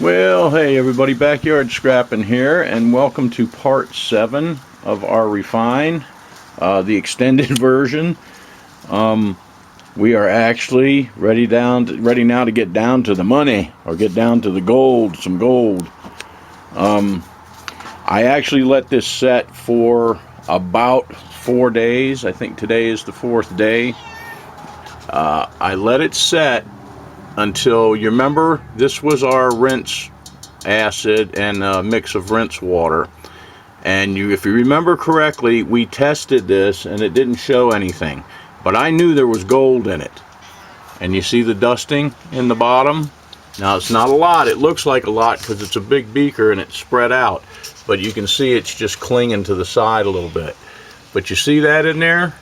Well, hey everybody, Backyard Scrapping here, and welcome to part 7 of our refine, the extended version. We are actually ready now to get down to the money, or get down to the gold, some gold. I actually let this set for about 4 days. I think today is the 4th day. I let it set until, you remember, this was our rinse acid and a mix of rinse water, and if you remember correctly, we tested this and it didn't show anything, but I knew there was gold in it. And you see the dusting in the bottom? Now it's not a lot. It looks like a lot because it's a big beaker and it's spread out, but you can see it's just clinging to the side a little bit. But you see that in there?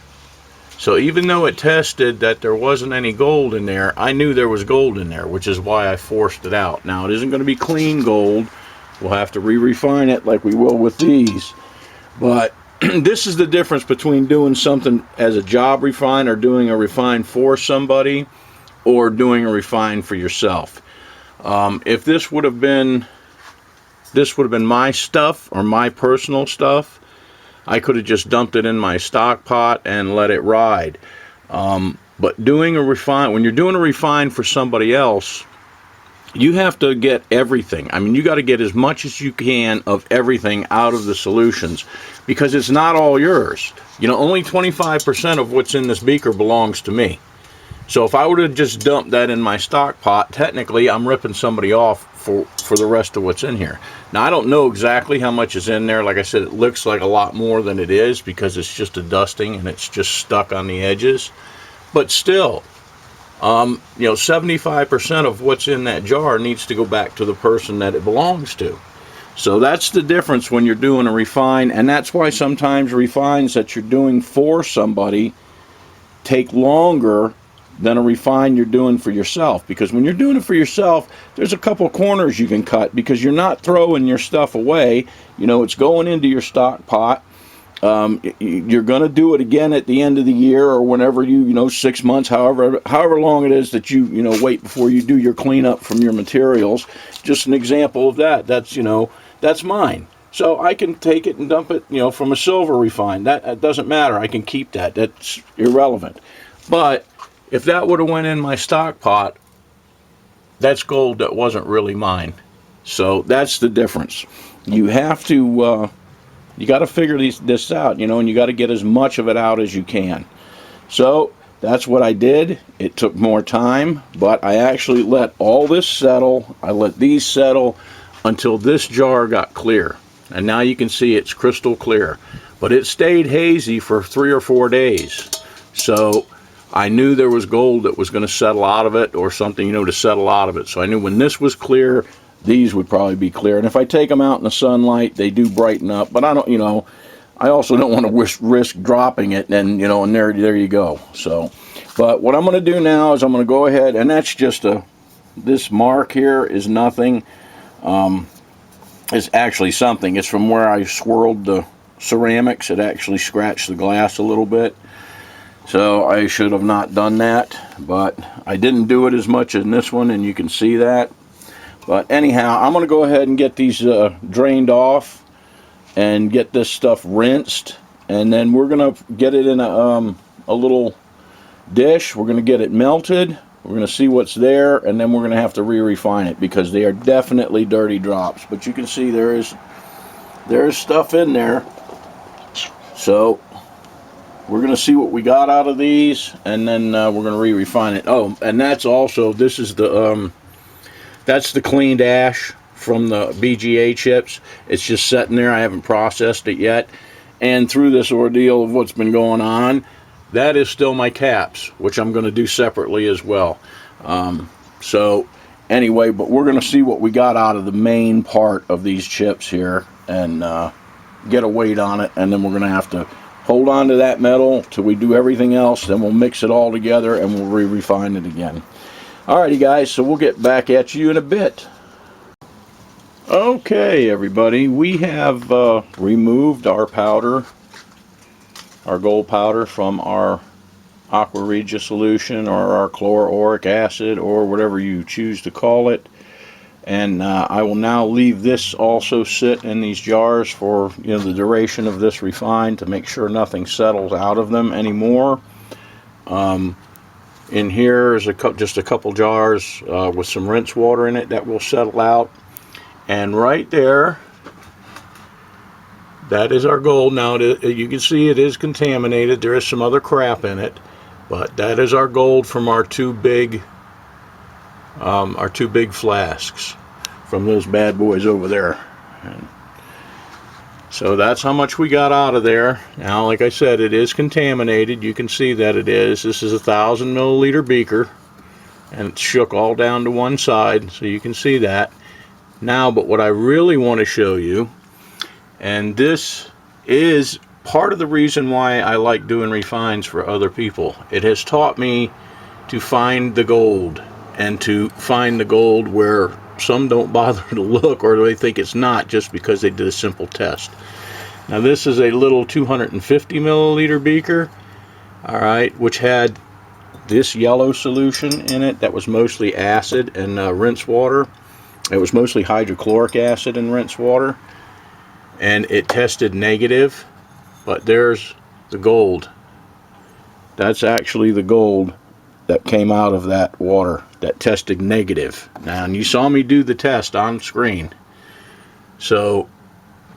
So even though it tested that there wasn't any gold in there, I knew there was gold in there, which is why I forced it out. Now it isn't going to be clean gold. We'll have to re-refine it like we will with these. But this is the difference between doing something as a job refine, or doing a refine for somebody, or doing a refine for yourself. If this would have been my stuff, or my personal stuff, I could have just dumped it in my stock pot and let it ride. But doing a refine, when you're doing a refine for somebody else, you have to get everything. I mean, you got to get as much as you can of everything out of the solutions, because it's not all yours. You know, only 25% of what's in this beaker belongs to me. So if I would have just dumped that in my stock pot, technically I'm ripping somebody off for the rest of what's in here. Now I don't know exactly how much is in there. Like I said, it looks like a lot more than it is because it's just a dusting and it's just stuck on the edges. But still, 75% of what's in that jar needs to go back to the person that it belongs to. So that's the difference when you're doing a refine, and that's why sometimes refines that you're doing for somebody take longer than a refine you're doing for yourself. Because when you're doing it for yourself, there's a couple corners you can cut, because you're not throwing your stuff away. You know, it's going into your stock pot. You're going to do it again at the end of the year, or whenever 6 months, however long it is that you wait before you do your cleanup from your materials. Just an example of that. That's mine. So I can take it and dump it, from a silver refine. That doesn't matter. I can keep that. That's irrelevant. But if that would have went in my stock pot, that's gold that wasn't really mine. So that's the difference. You have to, you got to figure this out, and you got to get as much of it out as you can. So that's what I did. It took more time, but I actually let all this settle. I let these settle until this jar got clear. And now you can see it's crystal clear. But it stayed hazy for 3 or 4 days. So I knew there was gold that was going to settle out of it, or something, to settle out of it. So I knew when this was clear, these would probably be clear. And if I take them out in the sunlight, they do brighten up. But I don't, I also don't want to risk dropping it, and, and there you go. So, but what I'm going to do now is I'm going to go ahead, and that's just this mark here is nothing. It's actually something. It's from where I swirled the ceramics. It actually scratched the glass a little bit. So I should have not done that, but I didn't do it as much in this one, and you can see that. But anyhow, I'm going to go ahead and get these drained off and get this stuff rinsed, and then we're going to get it in a little dish. We're going to get it melted. We're going to see what's there, and then we're going to have to re-refine it, because they are definitely dirty drops. But you can see there is stuff in there. So we're going to see what we got out of these, and then we're going to re-refine it. Oh, and that's also, this is that's the cleaned ash from the BGA chips. It's just sitting there. I haven't processed it yet. And through this ordeal of what's been going on, that is still my caps, which I'm going to do separately as well. So anyway, but we're going to see what we got out of the main part of these chips here, and get a weight on it, and then we're going to have to hold on to that metal till we do everything else. Then we'll mix it all together and we'll re-refine it again. Alrighty guys, so we'll get back at you in a bit. Okay everybody, we have removed our powder, our gold powder, from our aqua regia solution, or our chloroauric acid, or whatever you choose to call it. And I will now leave this also sit in these jars for the duration of this refine to make sure nothing settles out of them anymore. In here is just a couple jars with some rinse water in it that will settle out. And right there, that is our gold. Now you can see it is contaminated. There is some other crap in it, but that is our gold from our two big flasks from those bad boys over there. And so that's how much we got out of there. Now, like I said, it is contaminated. You can see that it is. This is a 1,000 milliliter beaker, and it's shook all down to one side, so you can see that. Now, but what I really want to show you, and this is part of the reason why I like doing refines for other people. It has taught me to find the gold, and to find the gold where some don't bother to look, or they think it's not, just because they did a simple test. Now this is a little 250 milliliter beaker, all right, which had this yellow solution in it that was mostly acid and rinse water. It was mostly hydrochloric acid and rinse water, and it tested negative. But there's the gold. That's actually the gold that came out of that water that tested negative. Now, and you saw me do the test on screen, so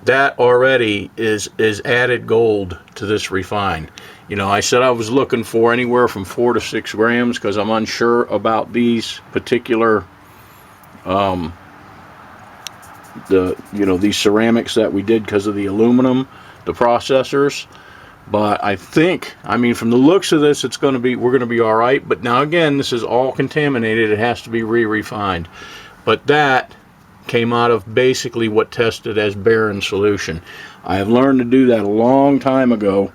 that already is added gold to this refine. I said I was looking for anywhere from 4 to 6 grams because I'm unsure about these particular these ceramics that we did because of the aluminum, the processors. But I think, from the looks of this, we're going to be all right. But now again, this is all contaminated. It has to be re-refined. But that came out of basically what tested as barren solution. I have learned to do that a long time ago,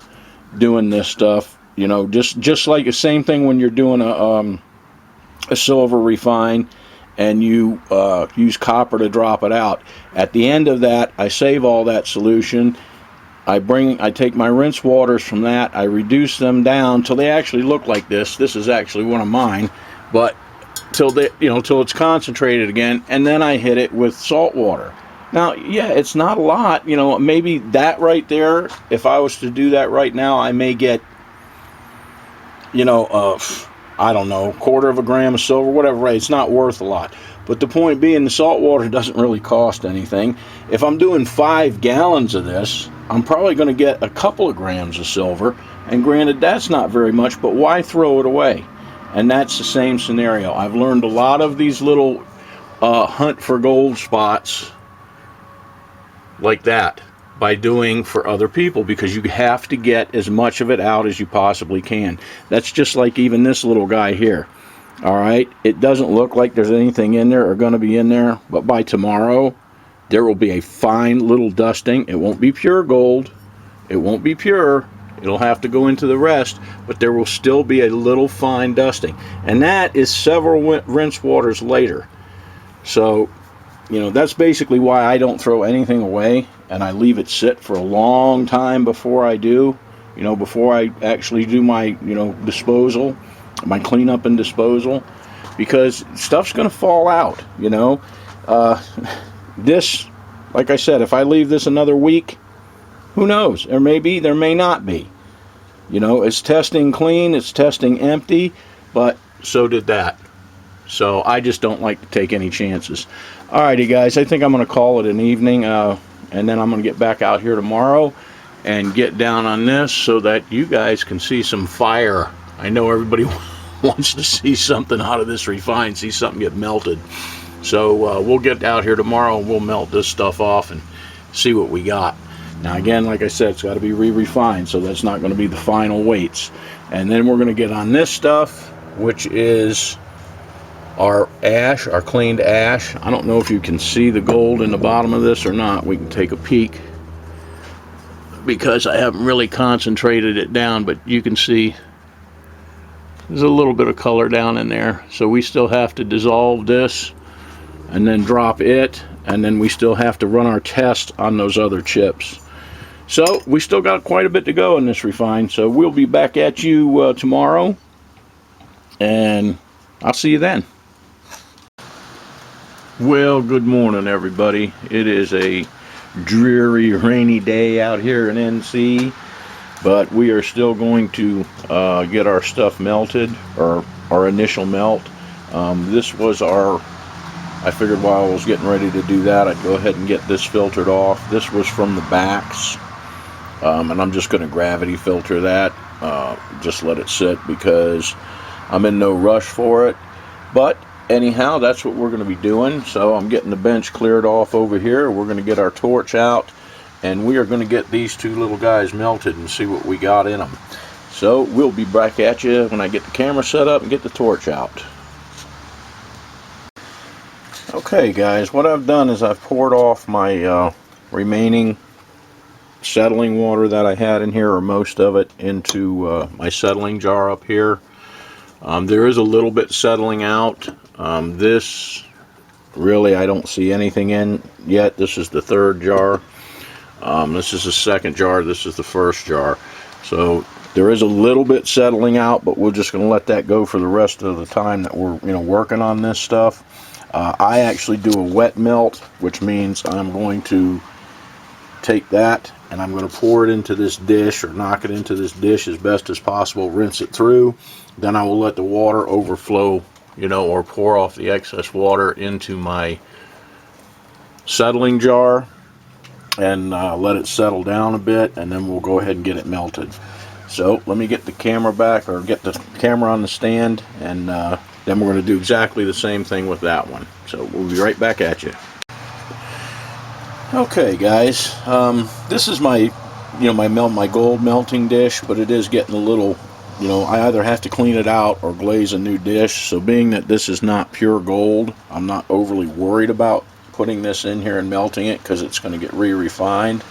doing this stuff. Just like the same thing when you're doing a silver refine, and you use copper to drop it out. At the end of that, I save all that solution. I take my rinse waters from that, I reduce them down till they actually look like this. This is actually one of mine, but till it's concentrated again, and then I hit it with salt water. Now, yeah, it's not a lot, maybe that right there, if I was to do that right now, I may get, I don't know, 1/4 gram of silver, whatever, right? It's not worth a lot. But the point being, the salt water doesn't really cost anything. If I'm doing 5 gallons of this, I'm probably going to get a couple of grams of silver. And granted, that's not very much, but why throw it away? And that's the same scenario. I've learned a lot of these little hunt for gold spots like that by doing for other people, because you have to get as much of it out as you possibly can. That's just like even this little guy here. All right, it doesn't look like there's anything in there or going to be in there, but by tomorrow there will be a fine little dusting. It won't be pure gold, it won't be pure, it'll have to go into the rest, but there will still be a little fine dusting, and that is several rinse waters later. So that's basically why I don't throw anything away, and I leave it sit for a long time before I do, before I actually do my disposal, my cleanup and disposal, because stuff's going to fall out. This, like I said, if I leave this another week, who knows? There may not be. It's testing clean, it's testing empty, but so did that. So I just don't like to take any chances. Alrighty guys, I think I'm going to call it an evening, and then I'm going to get back out here tomorrow and get down on this so that you guys can see some fire. I know everybody wants to see something out of this refine, see something get melted. So we'll get out here tomorrow and we'll melt this stuff off and see what we got. Now again, like I said, it's got to be re-refined, so that's not going to be the final weights. And then we're going to get on this stuff, which is our ash, our cleaned ash. I don't know if you can see the gold in the bottom of this or not. We can take a peek because I haven't really concentrated it down, but you can see there's a little bit of color down in there. So we still have to dissolve this and then drop it, and then we still have to run our test on those other chips. So we still got quite a bit to go in this refine, so we'll be back at you tomorrow, and I'll see you then. Well, good morning, everybody. It is a dreary, rainy day out here in NC, but we are still going to get our stuff melted, or our initial melt. This was I figured while I was getting ready to do that, I'd go ahead and get this filtered off. This was from the backs, and I'm just going to gravity filter that, just let it sit because I'm in no rush for it. But anyhow, that's what we're going to be doing. So I'm getting the bench cleared off over here. We're going to get our torch out, and we are going to get these two little guys melted and see what we got in them. So we'll be back at you when I get the camera set up and get the torch out. Okay guys, what I've done is I've poured off my remaining settling water that I had in here, or most of it, into my settling jar up here. There is a little bit settling out. This really, I don't see anything in yet. This is the third jar. This is the second jar. This is the first jar. So there is a little bit settling out, but we're just going to let that go for the rest of the time that we're working on this stuff. I actually do a wet melt, which means I'm going to take that and I'm going to pour it into this dish, or knock it into this dish as best as possible, rinse it through. Then I will let the water overflow, or pour off the excess water into my settling jar and let it settle down a bit, and then we'll go ahead and get it melted. So let me get the camera back, or get the camera on the stand, and then we're going to do exactly the same thing with that one. So we'll be right back at you. Okay guys, this is my my gold melting dish, but it is getting a little, I either have to clean it out or glaze a new dish. So being that this is not pure gold, I'm not overly worried about putting this in here and melting it, because it's going to get re-refined.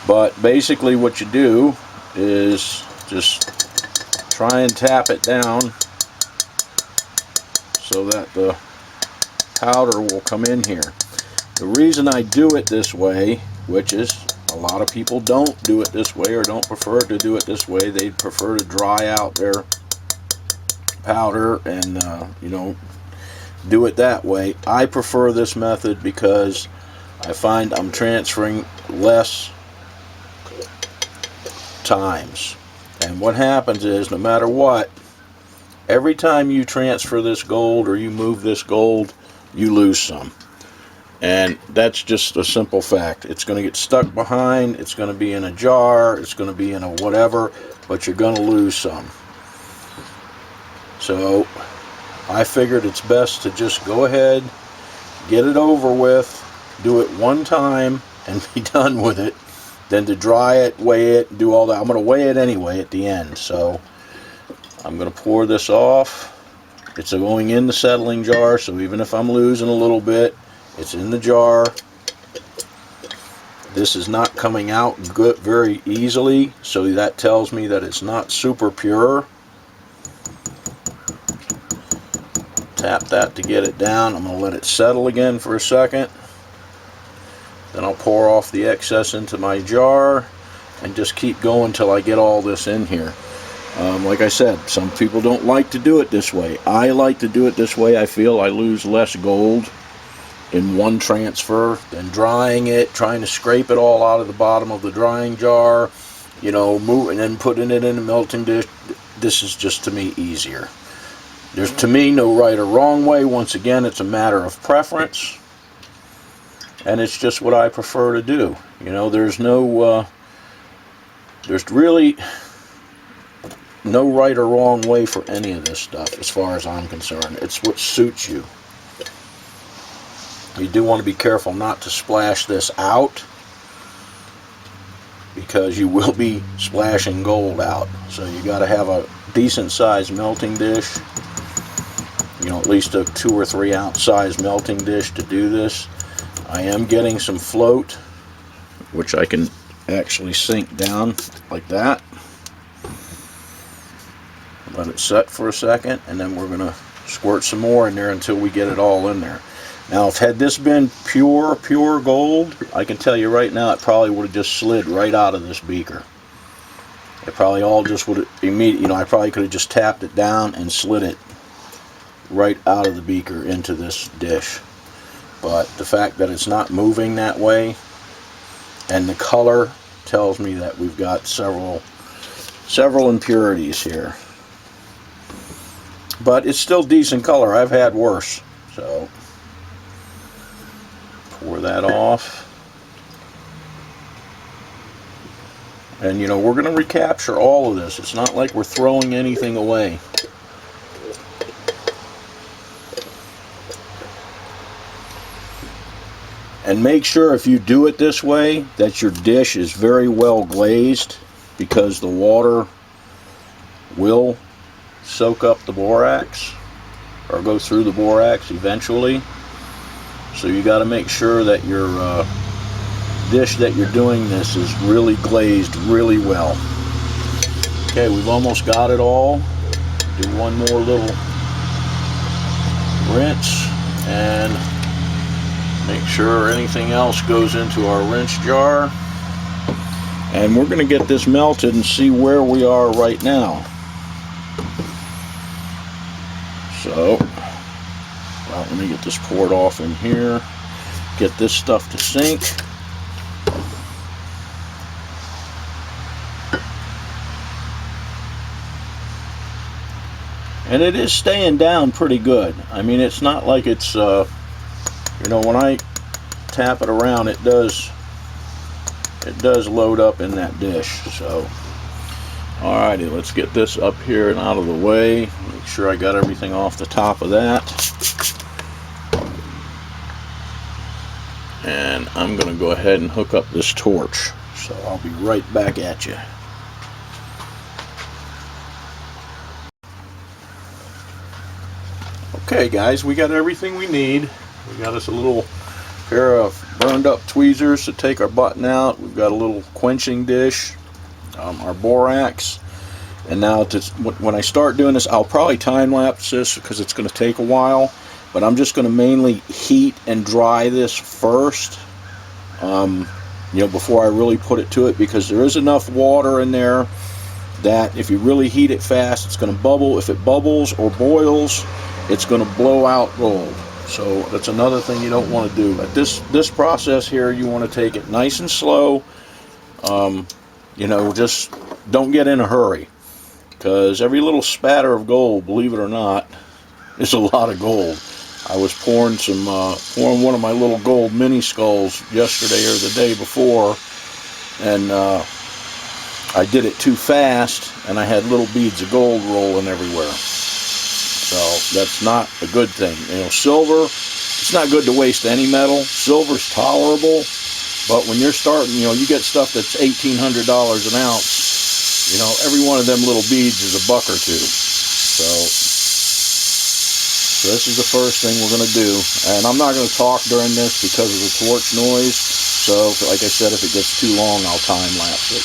But basically what you do is just try and tap it down so that the powder will come in here. The reason I do it this way, which is a lot of people don't do it this way, or don't prefer to do it this way, they prefer to dry out their powder and do it that way. I prefer this method because I find I'm transferring less times. And what happens is, no matter what, every time you transfer this gold or you move this gold, you lose some. And that's just a simple fact. It's going to get stuck behind, it's going to be in a jar, it's going to be in a whatever, but you're going to lose some. So I figured it's best to just go ahead, get it over with, do it one time and be done with it, than to dry it, weigh it, do all that. I'm going to weigh it anyway at the end. So I'm going to pour this off. It's going in the settling jar, so even if I'm losing a little bit, it's in the jar. This is not coming out good very easily, so that tells me that it's not super pure. Tap that to get it down. I'm going to let it settle again for a second. Then I'll pour off the excess into my jar and just keep going till I get all this in here. Like I said, some people don't like to do it this way. I like to do it this way. I feel I lose less gold in one transfer than drying it, trying to scrape it all out of the bottom of the drying jar, moving and putting it in a melting dish. This is just, to me, easier. There's, to me, no right or wrong way. Once again, it's a matter of preference, and it's just what I prefer to do. There's really no right or wrong way for any of this stuff as far as I'm concerned. It's what suits you. You do want to be careful not to splash this out, because you will be splashing gold out. So you got to have a decent sized melting dish, at least a 2 or 3 ounce size melting dish to do this. I am getting some float, which I can actually sink down like that. Let it set for a second, and then we're going to squirt some more in there until we get it all in there. Now, had this been pure gold, I can tell you right now, it probably would have just slid right out of this beaker. It probably all just would have immediately, I probably could have just tapped it down and slid it right out of the beaker into this dish. but the fact that it's not moving that way and the color tells me that we've got several impurities here. But it's still decent color. I've had worse. So pour that off. And you know, we're going to recapture all of this. It's not like we're throwing anything away. And make sure if you do it this way that your dish is very well glazed, because the water will soak up the borax or go through the borax eventually. So you got to make sure that your dish that you're doing this is really glazed really well. Okay, we've almost got it all. Do one more little rinse and make sure anything else goes into our rinse jar. And we're going to get this melted and see where we are right now. So, well, let me get this poured off in here. Get this stuff to sink. And it is staying down pretty good. I mean, it's not like it's, you know, when I tap it around, it does load up in that dish. So, alrighty, let's get this up here and out of the way. Make sure I got everything off the top of that. And I'm going to go ahead and hook up this torch. So I'll be right back at you. Okay guys, we got everything we need. We got us a little pair of burned up tweezers to take our button out. We've got a little quenching dish, our borax. And now when I start doing this, I'll probably time lapse this because it's going to take a while. But I'm just going to mainly heat and dry this first, you know, before I really put it to it, because there is enough water in there that if you really heat it fast, it's going to bubble. If it bubbles or boils, it's going to blow out gold. So that's another thing you don't want to do. But this process here, you want to take it nice and slow. You know, just don't get in a hurry, because every little spatter of gold, believe it or not, is a lot of gold. I was pouring one of my little gold mini skulls yesterday or the day before, and I did it too fast, and I had little beads of gold rolling everywhere. So that's not a good thing. You know, silver, it's not good to waste any metal. Silver's tolerable, but when you're starting, you know, you get stuff that's $1,800 an ounce, you know, every one of them little beads is $1 or $2. So this is the first thing we're going to do. And I'm not going to talk during this because of the torch noise. So, like I said, if it gets too long, I'll time lapse it.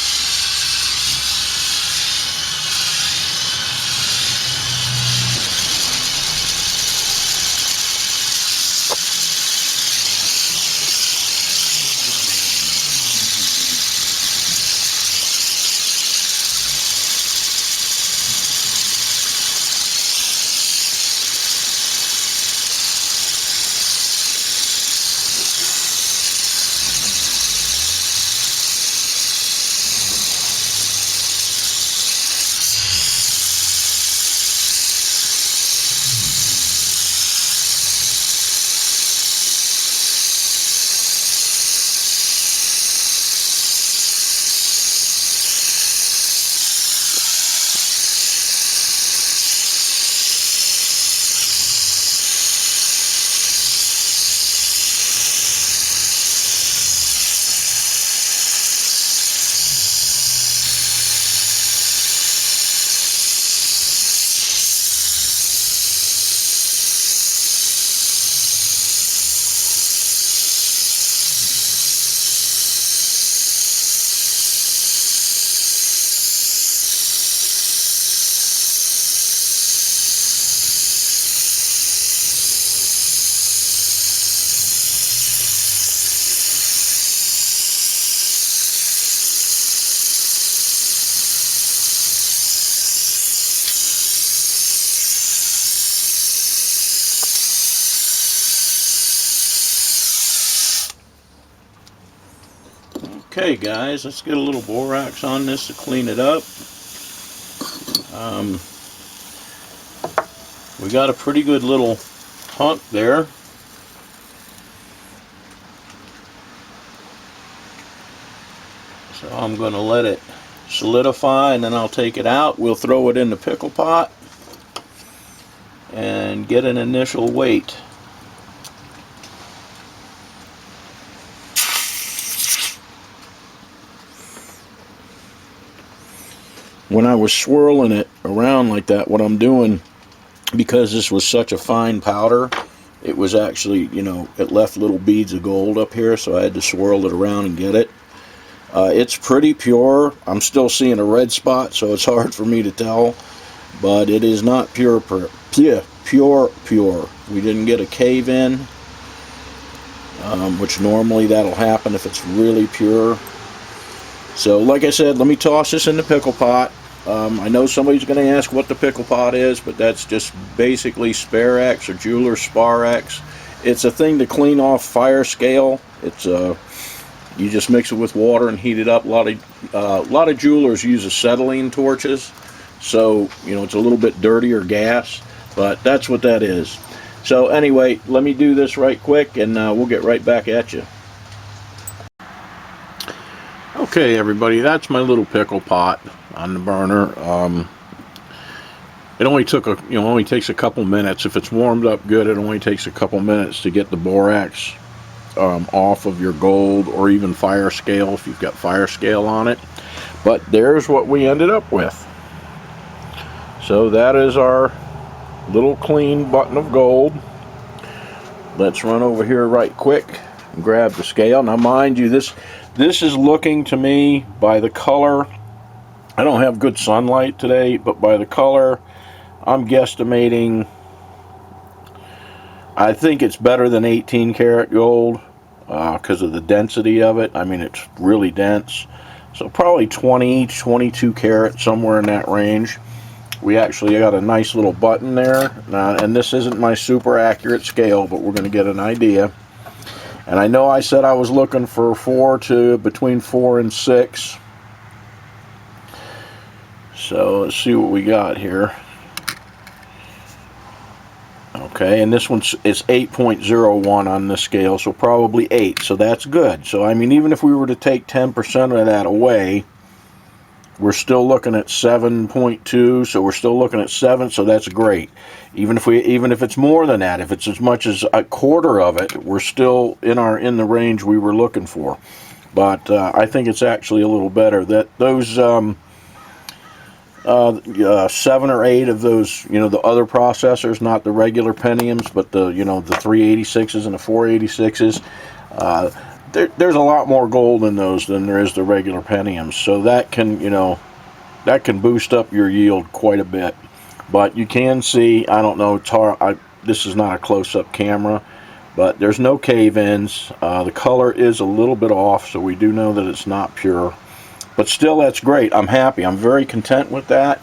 Okay guys, let's get a little borax on this to clean it up. We got a pretty good little hunk there. So I'm going to let it solidify and then I'll take it out. We'll throw it in the pickle pot and get an initial weight. When I was swirling it around like that, what I'm doing, because this was such a fine powder, it was actually, you know, it left little beads of gold up here, so I had to swirl it around and get it. It's pretty pure. I'm still seeing a red spot, so it's hard for me to tell, but it is not pure. We didn't get a cave in, which normally that'll happen if it's really pure. So like I said, let me toss this in the pickle pot. I know somebody's going to ask what the pickle pot is, but that's just basically Sparex or Jeweler's Sparex. It's a thing to clean off fire scale. It's you just mix it with water and heat it up. A lot of jewelers use acetylene torches, so you know it's a little bit dirtier gas, but that's what that is. So anyway, let me do this right quick, and we'll get right back at you. Okay, everybody, that's my little pickle pot on the burner. It only took only takes a couple minutes. If it's warmed up good, it only takes a couple minutes to get the borax off of your gold, or even fire scale if you've got fire scale on it. But there's what we ended up with. So that is our little clean button of gold. Let's run over here right quick and grab the scale. Now mind you, this is looking to me, by the color, I don't have good sunlight today, but by the color, I'm guesstimating, I think it's better than 18 karat gold because of the density of it. I mean, it's really dense. So probably 20, 22 karat, somewhere in that range. We actually got a nice little button there. And this isn't my super accurate scale, but we're going to get an idea. And I know I said I was looking for between 4 and 6. So let's see what we got here. Okay, and this one's 8.01 on this scale, so probably 8. So that's good. So I mean, even if we were to take 10% of that away, we're still looking at 7.2. So we're still looking at 7. So that's great. Even if it's more than that, if it's as much as a quarter of it, we're still in the range we were looking for. But I think it's actually a little better. That those 7 or 8 of those, the other processors, not the regular Pentiums, but the 386s and the 486s. There's a lot more gold in those than there is the regular Pentiums. So that can boost up your yield quite a bit. But you can see, I don't know, this is not a close-up camera, but there's no cave-ins. The color is a little bit off, so we do know that it's not pure. But still, that's great. I'm happy. I'm very content with that.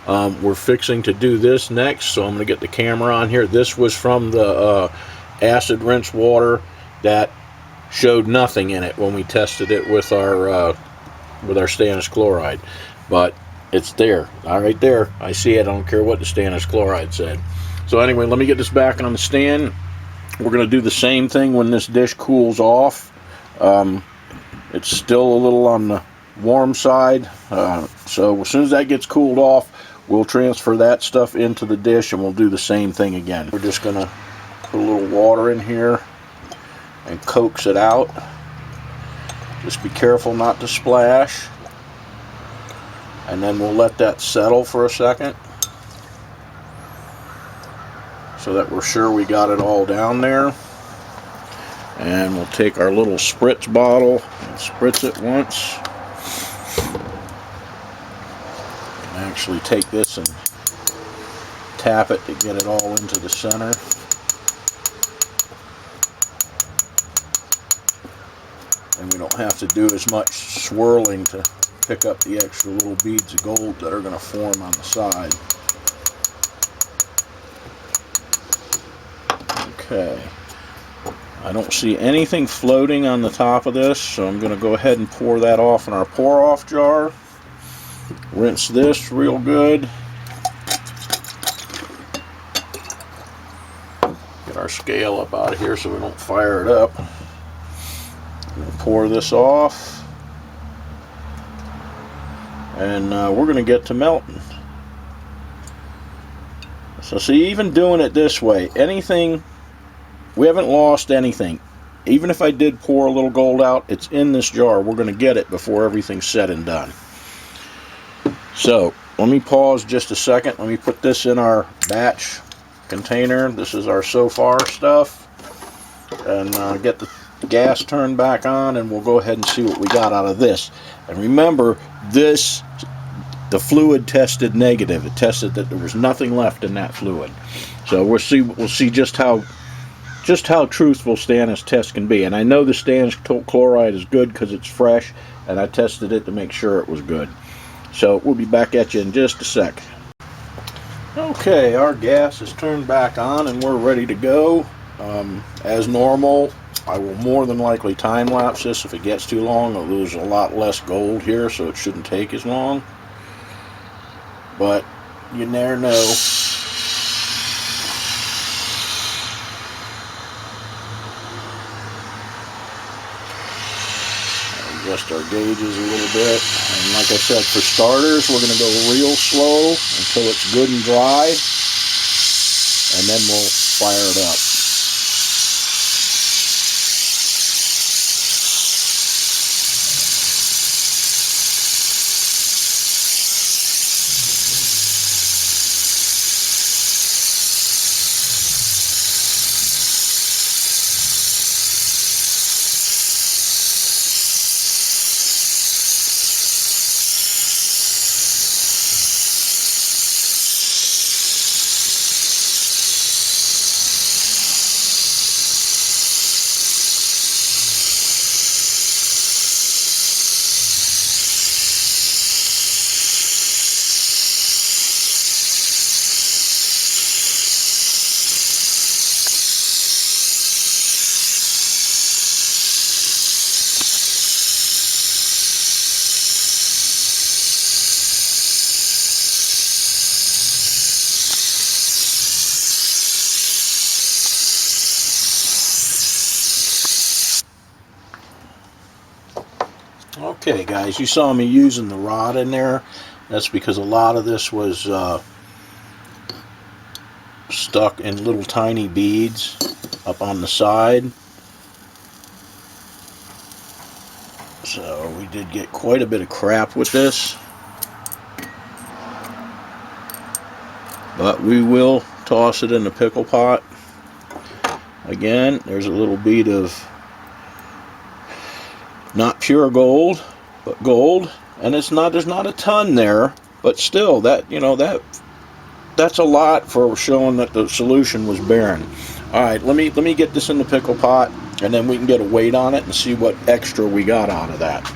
We're fixing to do this next, so I'm going to get the camera on here. This was from the acid rinse water that showed nothing in it when we tested it with our stannous chloride. But it's there, right there. I see it. I don't care what the stannous chloride said. So anyway, let me get this back on the stand. We're going to do the same thing when this dish cools off. It's still a little on the warm side. So as soon as that gets cooled off, we'll transfer that stuff into the dish and we'll do the same thing again. We're just going to put a little water in here and coax it out. Just be careful not to splash. And then we'll let that settle for a second so that we're sure we got it all down there. And we'll take our little spritz bottle and spritz it once. And actually take this and tap it to get it all into the center. And we don't have to do as much swirling to pick up the extra little beads of gold that are going to form on the side. Okay. I don't see anything floating on the top of this, so I'm going to go ahead and pour that off in our pour-off jar. Rinse this real good. Get our scale up out of here so we don't fire it up. We'll pour this off. And we're going to get to melting. So see, even doing it this way, anything, we haven't lost anything. Even if I did pour a little gold out, it's in this jar. We're going to get it before everything's said and done. So let me pause just a second. Let me put this in our batch container. This is our so far stuff. And get the gas turned back on, and we'll go ahead and see what we got out of this. And remember, this, the fluid tested negative. It tested that there was nothing left in that fluid. So we'll see just how truthful Stannis test can be. And I know the Stannis chloride is good because it's fresh, and I tested it to make sure it was good. So we'll be back at you in just a sec. Okay, our gas is turned back on and we're ready to go. As normal, I will more than likely time lapse this. If it gets too long, I'll lose a lot less gold here, so it shouldn't take as long. But you never know. Adjust our gauges a little bit. And like I said, for starters, we're going to go real slow until it's good and dry. And then we'll fire it up. Okay guys, you saw me using the rod in there. That's because a lot of this was stuck in little tiny beads up on the side. So we did get quite a bit of crap with this. But we will toss it in the pickle pot. Again, there's a little bead of not pure gold, but gold, and it's not, there's not a ton there, but still, that, you know, that's a lot for showing that the solution was barren. All right, let me get this in the pickle pot, and then we can get a weight on it and see what extra we got out of that.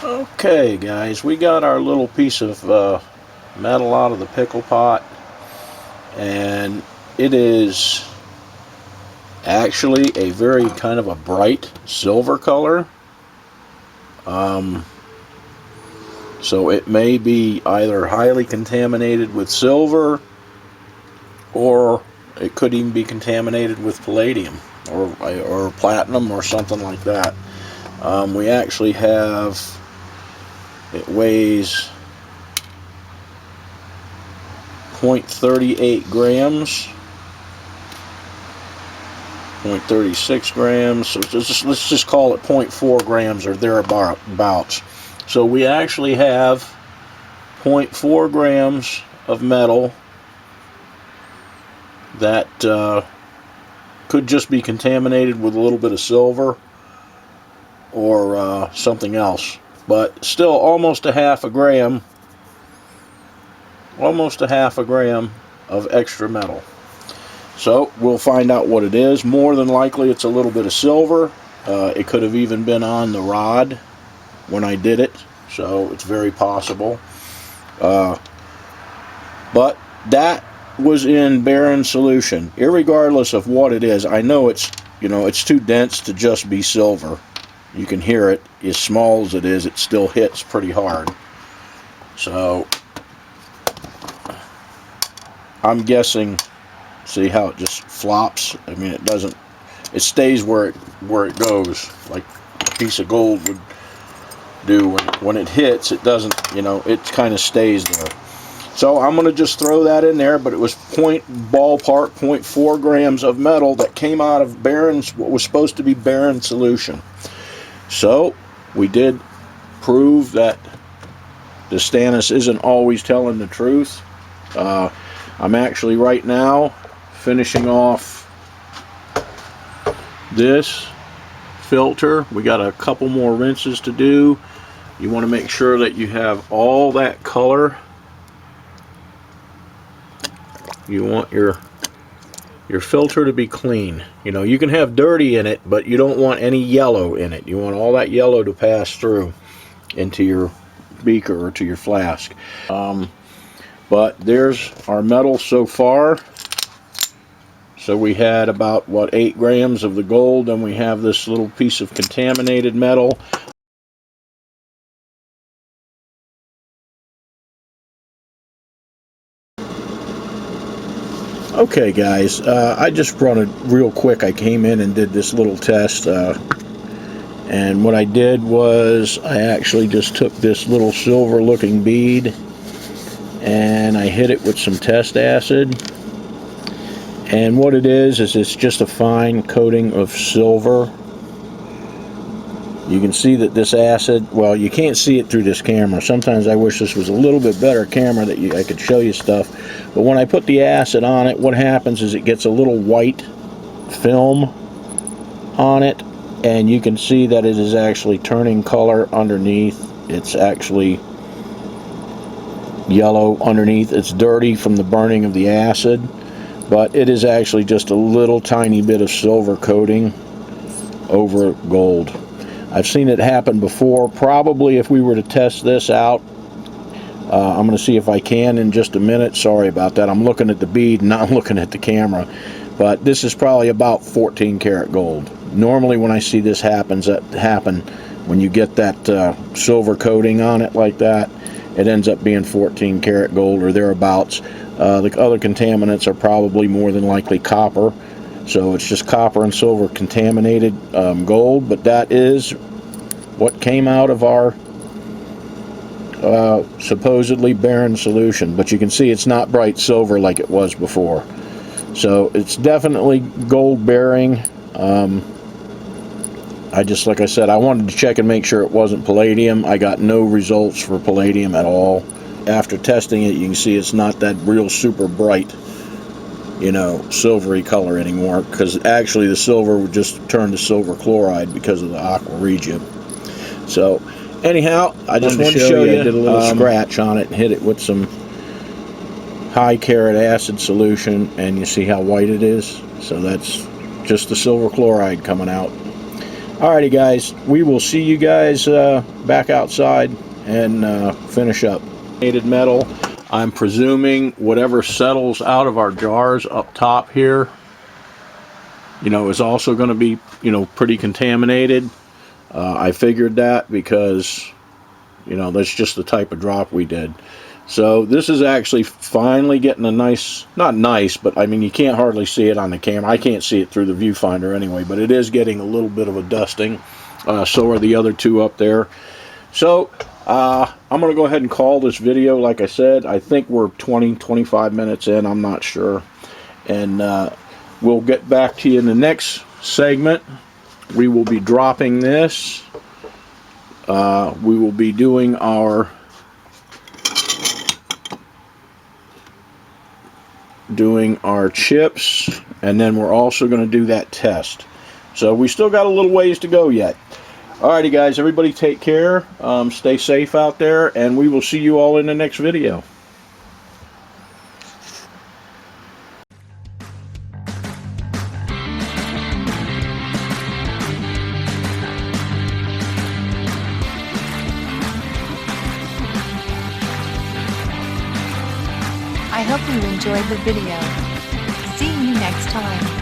Okay guys, we got our little piece of metal out of the pickle pot, and it is actually a very kind of a bright silver color. So it may be either highly contaminated with silver, or it could even be contaminated with palladium or platinum or something like that. We actually have, it weighs 0.38 grams, 0.36 grams, so let's just call it 0.4 grams or thereabouts. So we actually have 0.4 grams of metal that could just be contaminated with a little bit of silver or something else, but still almost a half a gram of extra metal. So we'll find out what it is. More than likely it's a little bit of silver. It could have even been on the rod when I did it, so it's very possible. But that was in barren solution, irregardless of what it is. I know it's, you know, it's too dense to just be silver. You can hear it. As small as it is, it still hits pretty hard. So I'm guessing, see how it just flops? I mean, it doesn't, it stays where it goes, like a piece of gold would do. When it hits, it doesn't, you know, it kind of stays there. So I'm going to just throw that in there, but it was ballpark 0.4 grams of metal that came out of barren, what was supposed to be barren solution. So we did prove that the Stannis isn't always telling the truth. I'm actually right now finishing off this filter. We got a couple more rinses to do. You want to make sure that you have all that color. You want your filter to be clean. You know, you can have dirty in it, but you don't want any yellow in it. You want all that yellow to pass through into your beaker or to your flask. But there's our metal so far. So we had about, what, 8 grams of the gold, and we have this little piece of contaminated metal. Okay guys, I just brought it real quick. I came in and did this little test, and what I did was I actually just took this little silver looking bead and I hit it with some test acid, and what it is it's just a fine coating of silver. You can see that this acid, well, you can't see it through this camera. Sometimes I wish this was a little bit better camera that I could show you stuff. But when I put the acid on it, what happens is it gets a little white film on it, and you can see that it is actually turning color underneath. It's actually yellow underneath. It's dirty from the burning of the acid, but it is actually just a little tiny bit of silver coating over gold. I've seen it happen before. Probably if we were to test this out, I'm going to see if I can in just a minute. Sorry about that. I'm looking at the bead, not looking at the camera. But this is probably about 14 karat gold. Normally when I see this happen when you get that silver coating on it like that, it ends up being 14 karat gold or thereabouts. The other contaminants are probably more than likely copper. So it's just copper and silver contaminated gold, but that is what came out of our supposedly barren solution. But you can see it's not bright silver like it was before. So it's definitely gold bearing. Like I said, I wanted to check and make sure it wasn't palladium. I got no results for palladium at all. After testing it, you can see it's not that real super bright, you know, silvery color anymore, because actually the silver would just turn to silver chloride because of the aqua regia. So anyhow, I just wanted to show you. I did a little scratch on it and hit it with some high carat acid solution, and you see how white it is. So that's just the silver chloride coming out. Alrighty guys, we will see you guys back outside and finish up. Metal, I'm presuming whatever settles out of our jars up top here, you know, is also going to be, you know, pretty contaminated. I figured that because, you know, that's just the type of drop we did. So this is actually finally getting a nice, not nice, but I mean, you can't hardly see it on the camera. I can't see it through the viewfinder anyway, but it is getting a little bit of a dusting. So are the other two up there. So I'm going to go ahead and call this video. Like I said, I think we're 20-25 minutes in. I'm not sure. And we'll get back to you in the next segment. We will be dropping this. We will be doing our chips, and then we're also going to do that test. So we still got a little ways to go yet. Alrighty guys, everybody take care, stay safe out there, and we will see you all in the next video. I hope you enjoyed the video. See you next time.